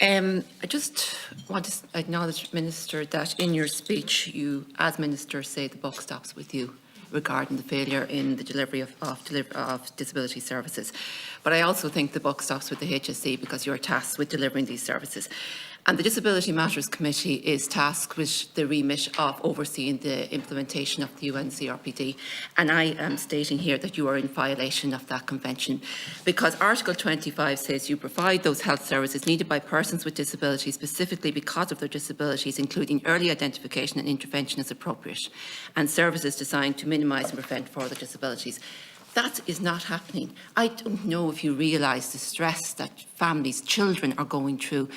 I just want to acknowledge, Minister, that in your speech you, as Minister, say the buck stops with you regarding the failure in the delivery of disability services. But I also think the buck stops with the HSE because you're tasked with delivering these services. And the Disability Matters Committee is tasked with the remit of overseeing the implementation of the UN CRPD. And I am stating here that you are in violation of that convention, because Article 25 says you provide those health services needed by persons with disabilities specifically because of their disabilities, including early identification and intervention as appropriate, and services designed to minimise and prevent further disabilities. That is not happening. I don't know if you realise the stress that families, children are going through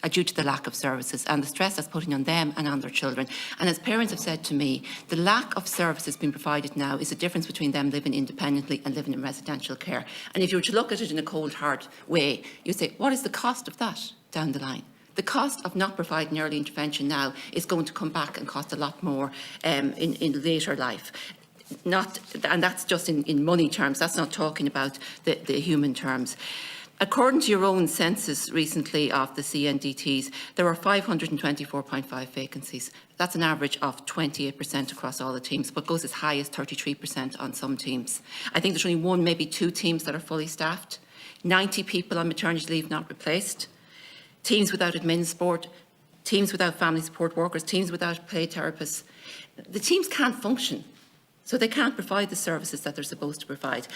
due to the lack of services and the stress that's putting on them and on their children. And as parents have said to me, the lack of services being provided now is the difference between them living independently and living in residential care. And if you were to look at it in a cold hard way, you say, what is the cost of that down the line? The cost of not providing early intervention now is going to come back and cost a lot more in later life. And that's just in money terms. That's not talking about the human terms. According to your own census recently of the CNDTs, there are 524.5 vacancies. That's an average of 28% across all the teams, but goes as high as 33% on some teams. I think there's only one, maybe two teams that are fully staffed. 90 people on maternity leave not replaced. Teams without admin support, teams without family support workers, teams without paid therapists. The teams can't function. So they can't provide the services that they're supposed to provide.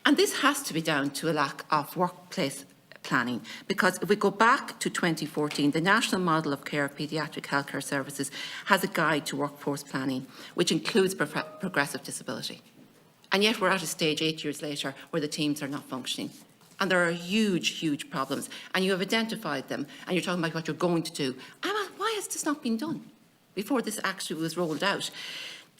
And this has to be down to a lack of workplace planning, because if we go back to 2014, the National Model of Care of Paediatric Healthcare Services has a guide to workforce planning, which includes progressive disability. And yet we're at a stage 8 years later where the teams are not functioning. And there are huge, huge problems. And you have identified them, and you're talking about what you're going to do. Why has this not been done before this actually was rolled out?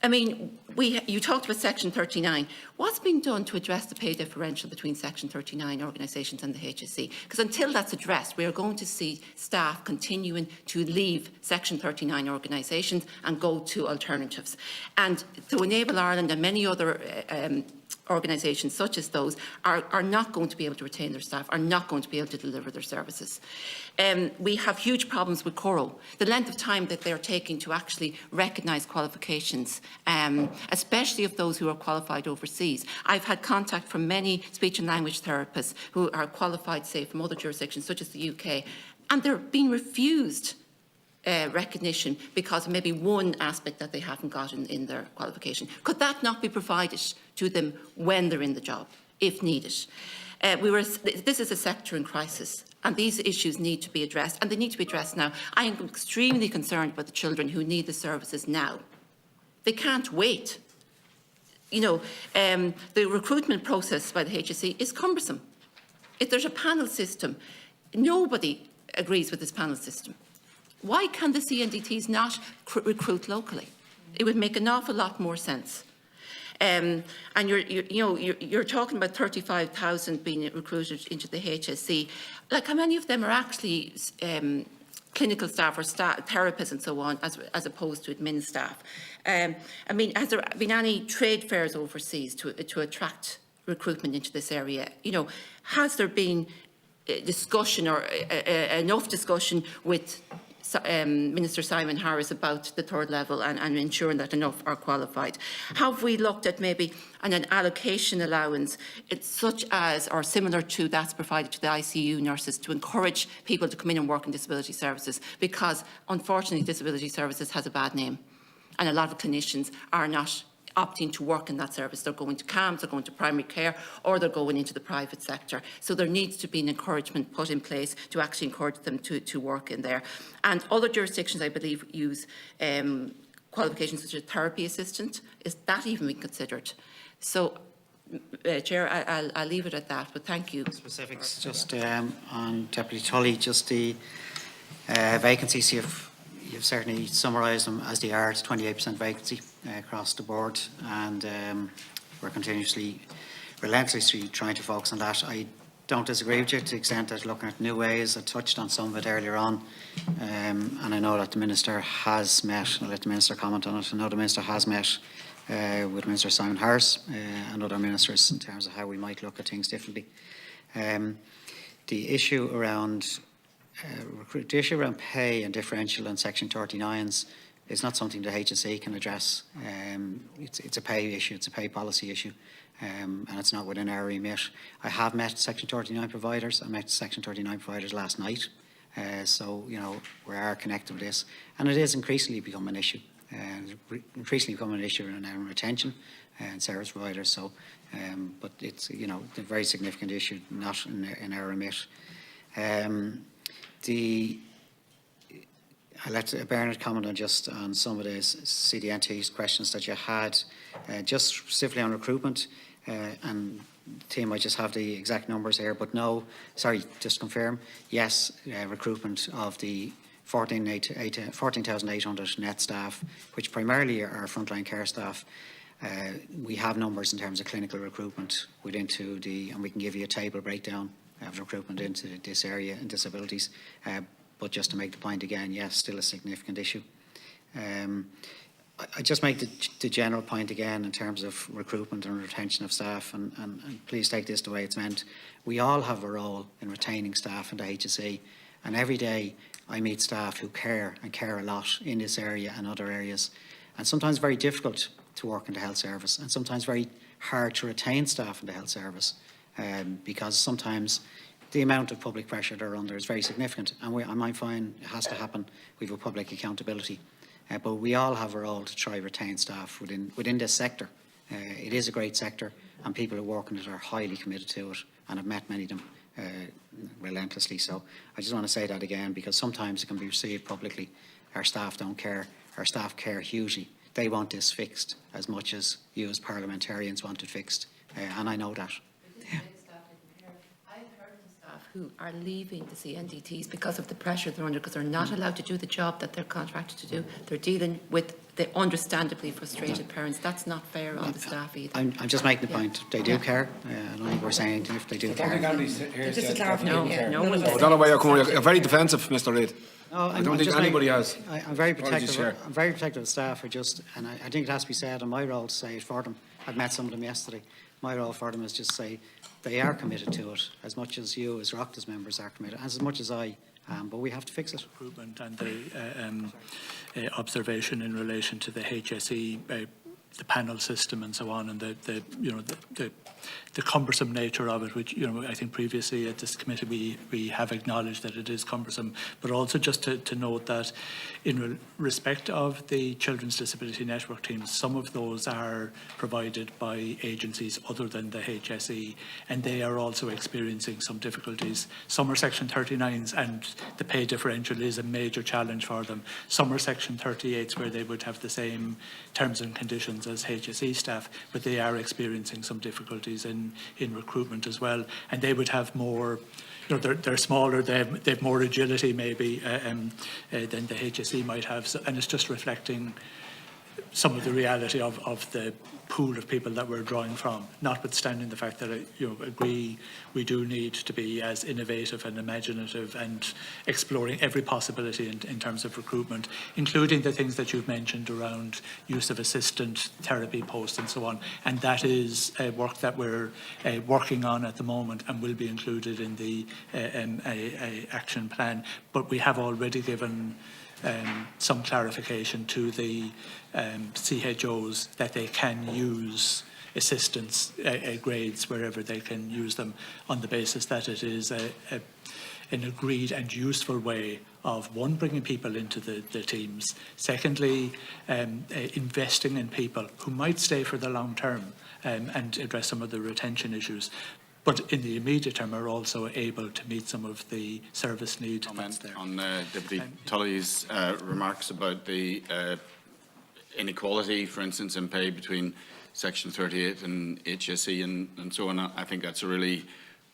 I mean, you talked about Section 39. What's been done to address the pay differential between Section 39 organisations and the HSE? Because until that's addressed, we are going to see staff continuing to leave Section 39 organisations and go to alternatives. And to Enable Ireland and many other organisations such as those are not going to be able to retain their staff, are not going to be able to deliver their services. We have huge problems with Coro. The length of time that they're taking to actually recognise qualifications, especially of those who are qualified overseas. I've had contact from many speech and language therapists who are qualified, say, from other jurisdictions such as the UK, and they're being refused recognition because of maybe one aspect that they haven't got in their qualification. Could that not be provided to them when they're in the job, if needed? This is a sector in crisis, and these issues need to be addressed, and they need to be addressed now. I am extremely concerned about the children who need the services now. They can't wait. You know, the recruitment process by the HSE is cumbersome. If there's a panel system, nobody agrees with this panel system. Why can the CNDTs not recruit locally? It would make an awful lot more sense. And you're talking about 35,000 being recruited into the HSE. Like, how many of them are actually clinical staff or therapists and so on, as opposed to admin staff? I mean, has there been any trade fairs overseas to attract recruitment into this area? You know, has there been discussion or enough discussion with Minister Simon Harris about the third level and ensuring that enough are qualified? Have we looked at maybe an allocation allowance, such as or similar to that's provided to the ICU nurses, to encourage people to come in and work in disability services? Because unfortunately disability services has a bad name, and a lot of clinicians are not opting to work in that service. They're going to CAMS, they're going to primary care, or they're going into the private sector. So there needs to be an encouragement put in place to actually encourage them to work in there. And other jurisdictions, I believe, use qualifications such as therapy assistant. Is that even being considered? So, Chair, I'll leave it at that, but thank you. Specifics, just on Deputy Tully, just the vacancies you've certainly summarised them as they are. It's 28% vacancy across the board, and we're relentlessly trying to focus on that. I don't disagree with you to the extent that looking at new ways. I touched on some of it earlier on, and I know that the Minister has met, I'll let the Minister comment on it, I know the Minister has met with Minister Simon Harris and other ministers in terms of how we might look at things differently. The issue around the issue around pay and differential in Section 39s is not something the HSE can address. It's a pay issue, it's a pay policy issue, and it's not within our remit. I have met Section 39 providers. I met Section 39 providers last night. So, you know, we are connected with this, and it is increasingly becoming an issue. Increasingly becoming an issue in retention and service providers. So, but it's, you know, a very significant issue, not in our remit. I'll let Bernard comment on some of the CDNT's questions that you had, just specifically on recruitment, and the team might just have the exact numbers here, but no, sorry, just confirm, yes, recruitment of the 14,800 net staff, which primarily are frontline care staff. We have numbers in terms of clinical recruitment and we can give you a table breakdown of recruitment into this area and disabilities. But just to make the point again, yes, still a significant issue. I just make the general point again in terms of recruitment and retention of staff, and please take this the way it's meant. We all have a role in retaining staff in the HSE, and every day I meet staff who care a lot in this area and other areas, and sometimes very difficult to work in the health service, and sometimes very hard to retain staff in the health service, because sometimes the amount of public pressure they're under is very significant, and I might find it has to happen. We have a public accountability, but we all have a role to try to retain staff within this sector. It is a great sector, and people who work in it are highly committed to it, and I've met many of them relentlessly. So I just want to say that again, because sometimes it can be perceived publicly, our staff don't care. Our staff care hugely. They want this fixed as much as you as parliamentarians want it fixed, and I know that. Yeah. Who are leaving the CNDTs because of the pressure they're under, because they're not allowed to do the job that they're contracted to do. They're dealing with the understandably frustrated parents. That's not fair on the staff either. I'm just making the point. They do care. I don't think we're saying anything if they do care. Just a clarification. No one. I don't know why you're very defensive, Mr. Reid. No, I don't think anybody has. I'm very protective. I'm very protective of staff. And I think it has to be said, and my role to say it for them. I've met some of them yesterday. My role for them is just say they are committed to it as much as you as Oireachtas members are committed, as much as I am, but we have to fix it. Recruitment and the observation in relation to the HSE, the panel system and so on, and the cumbersome nature of it, which, you know, I think previously at this committee we have acknowledged that it is cumbersome, but also just to note that in respect of the Children's Disability Network teams, some of those are provided by agencies other than the HSE, and they are also experiencing some difficulties. Some are Section 39s, and the pay differential is a major challenge for them. Some are Section 38s, where they would have the same terms and conditions as HSE staff, but they are experiencing some difficulties in recruitment as well, and they would have more, you know, they're smaller, they have more agility maybe than the HSE might have, so, and it's just reflecting some of the reality of the pool of people that we're drawing from, notwithstanding the fact that agree we do need to be as innovative and imaginative and exploring every possibility in terms of recruitment, including the things that you've mentioned around use of assistant therapy posts and so on. And that is work that we're working on at the moment and will be included in the action plan. But we have already given some clarification to the CHOs that they can use assistance grades wherever they can use them, on the basis that it is an agreed and useful way of, one, bringing people into the teams, secondly, investing in people who might stay for the long term and address some of the retention issues, but in the immediate term are also able to meet some of the service need that's there. On Deputy Tully's remarks about the inequality, for instance, in pay between Section 38 and HSE and so on, I think that's a really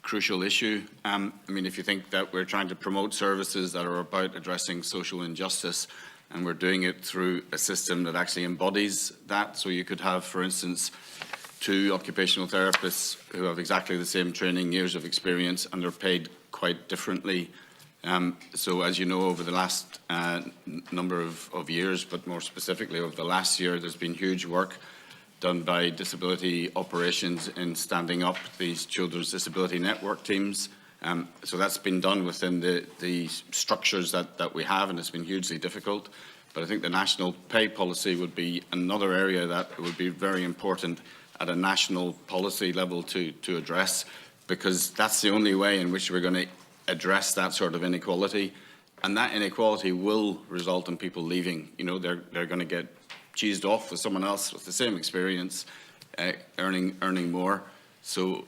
crucial issue. I mean, if you think that we're trying to promote services that are about addressing social injustice, and we're doing it through a system that actually embodies that, so you could have, for instance, 2 occupational therapists who have exactly the same training, years of experience, and they're paid quite differently. So as you know, over the last number of years, but more specifically over the last year, there's been huge work done by disability operations in standing up these children's disability network teams, So that's been done within the structures that we have, and it's been hugely difficult. But I think the national pay policy would be another area that would be very important at a national policy level to address, because that's the only way in which we're going to address that sort of inequality. And that inequality will result in people leaving. You know, they're going to get cheesed off with someone else with the same experience, earning more. So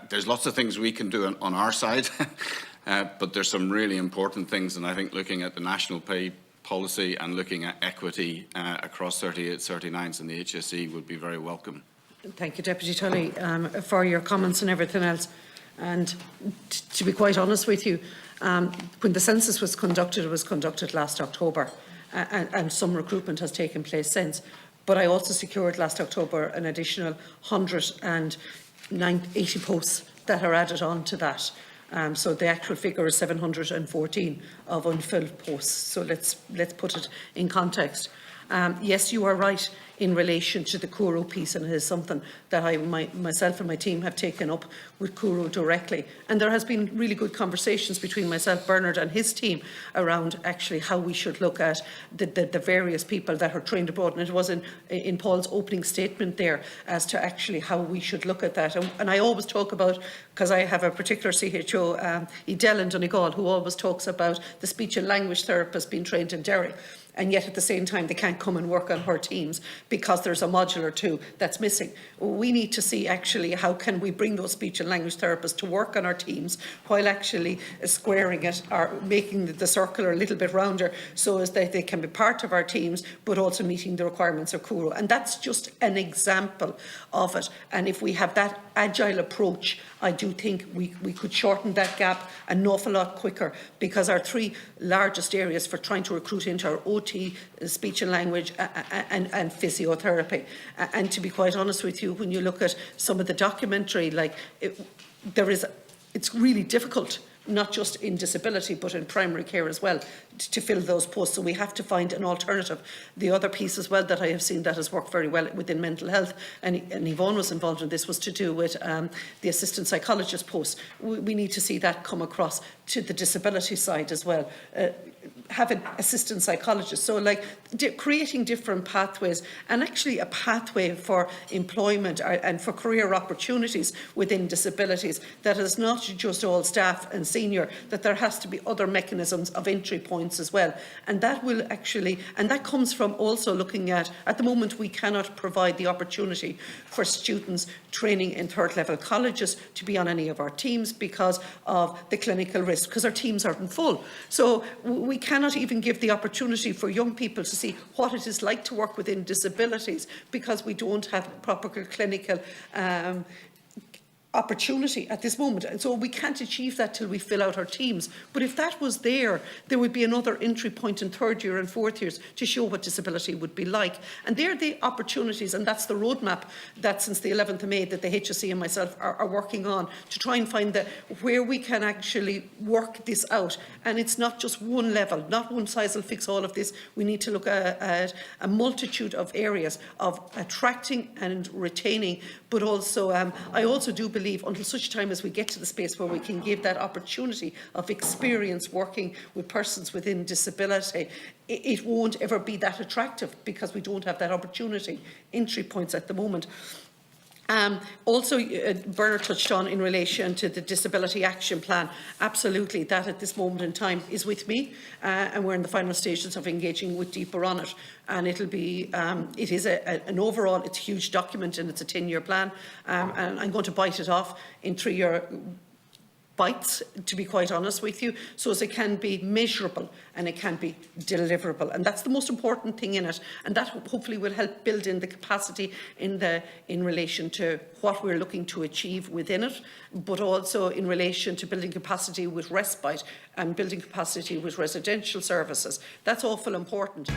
there's lots of things we can do on our side, but there's some really important things. And I think looking at the national pay policy and looking at equity across 38, 39s and the HSE would be very welcome. Thank you, Deputy Tully, for your comments and everything else. And to be quite honest with you, when the census was conducted, it was conducted last October, and some recruitment has taken place since. But I also secured last October an additional 180 posts that are added on to that. So the actual figure is 714 of unfilled posts. So let's put it in context. Yes, you are right in relation to the Curo piece, and it is something that myself and my team have taken up with Curo directly. And there has been really good conversations between myself, Bernard and his team around actually how we should look at the various people that are trained abroad. And it was in Paul's opening statement there as to actually how we should look at that. And I always talk about, because I have a particular CHO, Edel in Donegal, who always talks about the speech and language therapist being trained in Derry. And yet at the same time, they can't come and work on her teams because there's a module or two that's missing. We need to see actually how can we bring those speech and language therapists to work on our teams while actually squaring it or making the circle a little bit rounder so as that they can be part of our teams, but also meeting the requirements of Curo. And that's just an example of it. And if we have that agile approach, I do think we could shorten that gap an awful lot quicker, because our three largest areas for trying to recruit into are OT, speech and language, and physiotherapy. And to be quite honest with you, when you look at some of the documentary, it's really difficult, not just in disability but in primary care as well, to fill those posts. So we have to find an alternative. The other piece as well that I have seen that has worked very well within mental health, and Yvonne was involved in this, was to do with the assistant psychologist post. We need to see that come across to the disability side as well. Having assistant psychologists, so creating different pathways, and actually a pathway for employment and for career opportunities within disabilities that is not just all staff and senior, that there has to be other mechanisms of entry points as well. And that will actually, and that comes from also looking at the moment we cannot provide the opportunity for students training in third level colleges to be on any of our teams because of the clinical risk, because our teams aren't full. So we cannot even give the opportunity for young people to see what it is like to work within disabilities because we don't have proper clinical opportunity at this moment. And so we can't achieve that till we fill out our teams. But if that was there would be another entry point in third year and fourth years to show what disability would be like. And they're the opportunities, and that's the roadmap that since the 11th of May that the HSE and myself are working on to try and find where we can actually work this out. And it's not just one level, not one size will fix all of this. We need to look at a multitude of areas of attracting and retaining, but also I also do believe until such time as we get to the space where we can give that opportunity of experience working with persons within disability, it won't ever be that attractive because we don't have that opportunity entry points at the moment. Also, Bernard touched on in relation to the Disability Action Plan. Absolutely, that at this moment in time is with me, and we're in the final stages of engaging with DEPA on it. And it'll be, it is an overall, it's a huge document, and it's a 10-year plan. And I'm going to bite it off in 3-year bites, to be quite honest with you, so as it can be measurable and it can be deliverable. And that's the most important thing in it. And that hopefully will help build in the capacity in relation to what we're looking to achieve within it, but also in relation to building capacity with respite and building capacity with residential services. That's awful important.